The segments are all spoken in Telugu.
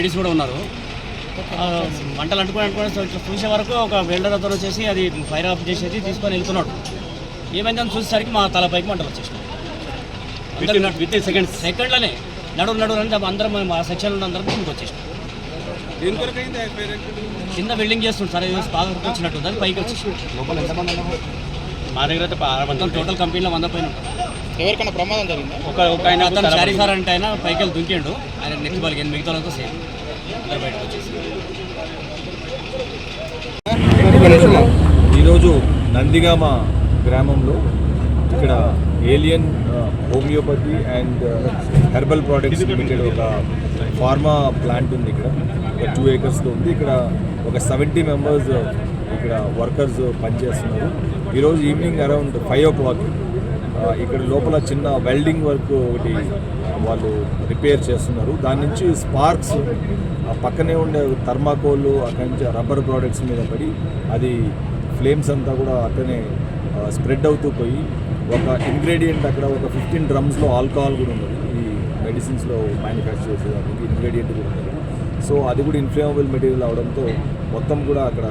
లేడీస్ కూడా ఉన్నారు. మంటలు అంటుకొని చూసే వరకు ఒక వెల్డర్ అతను వచ్చేసి అది ఫైర్ ఆఫ్ చేసేసి తీసుకొని వెళ్తున్నాడు. ఏమైందని చూసేసరికి మా తలపైకి మంటలు వచ్చేసినాయి. విత్ సెకండ్లోనే నడు అని అందరం మా సెక్షన్లో అందరం దీనికి వచ్చేసినాం. కింద వెల్డింగ్ చేస్తుంది సార్, ఏదో బాగా వచ్చినట్టు అది పైకి వచ్చేసి మా దగ్గర అయితే 6 మంది టోటల్ కంపెనీలో 100 పైన ఉంటారు. ఎవరికైనా ప్రమాదం జరిగిందా? ఒక ఆయన అతను శారీ సార్ అంటే ఆయన పైకి వెళ్ళి దుంకిండు, ఆయన నెక్స్ట్ బాల్కి మిగతా వాళ్ళతో సేమ్ అందరు బయటకు వచ్చేసి. ఈరోజు నందిగామ గ్రామంలో ఇక్కడ alien homeopathy and herbal products limited ఒక ఫార్మా ప్లాంట్ ఉంది. ఇక్కడ ఒక 2 acresలో ఉంది. ఇక్కడ ఒక 70 members ఇక్కడ వర్కర్స్ పనిచేస్తున్నారు. ఈరోజు ఈవినింగ్ అరౌండ్ 5 o'clock ఇక్కడ లోపల చిన్న వెల్డింగ్ వర్క్ ఒకటి వాళ్ళు రిపేర్ చేస్తున్నారు. దాని నుంచి స్పార్క్స్ పక్కనే ఉండే థర్మాకోల్ అక్కడి నుంచి రబ్బర్ ప్రోడక్ట్స్ మీద పడి అది ఫ్లేమ్స్ అంతా కూడా అక్కడనే స్ప్రెడ్ అవుతూ పోయి ఒక ఇంగ్రీడియంట్ అక్కడ ఒక 15 drumsలో ఆల్కహాల్ కూడా ఉన్నది. ఈ మెడిసిన్స్లో మ్యానుఫ్యాక్చర్ చేసేదానికి ఇంగ్రీడియంట్ కూడా ఉన్నది. సో అది కూడా ఇన్ఫ్లేమబుల్ మెటీరియల్ అవడంతో మొత్తం కూడా అక్కడ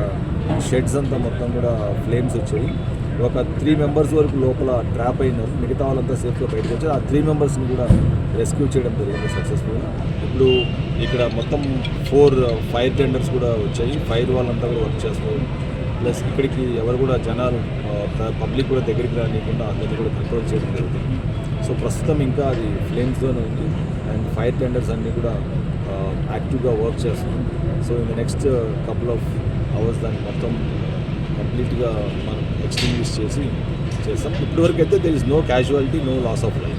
షెడ్స్ అంతా మొత్తం కూడా ఫ్లేమ్స్ వచ్చాయి. ఒక 3 members వరకు లోపల ట్రాప్ అయినారు. మిగతా వాళ్ళంతా సేఫ్గా బయటకు వచ్చారు. ఆ 3 membersని కూడా రెస్క్యూ చేయడం జరిగింది సక్సెస్ఫుల్గా. ఇప్పుడు ఇక్కడ మొత్తం 4 ఫైర్ టెండర్స్ కూడా వచ్చాయి. ఫైర్ వాళ్ళంతా కూడా వర్క్ చేస్తున్నారు. ప్లస్ ఇక్కడికి ఎవరు కూడా జనాలు పబ్లిక్ కూడా దగ్గరికి రానియకుండా అందరినీ కూడా కంట్రోల్ చేయడం జరుగుతుంది. సో ప్రస్తుతం ఇంకా అది ఫ్లేమ్స్లోనే ఉంది అండ్ ఫైర్ టెండర్స్ అన్నీ కూడా యాక్టివ్గా వర్క్ చేస్తున్నాం. So in the next couple of hours దాన్ని మొత్తం కంప్లీట్గా మనం ఎక్స్టింగ్విష్ చేస్తాం. ఇప్పటివరకు అయితే there is no casualty, no loss of life.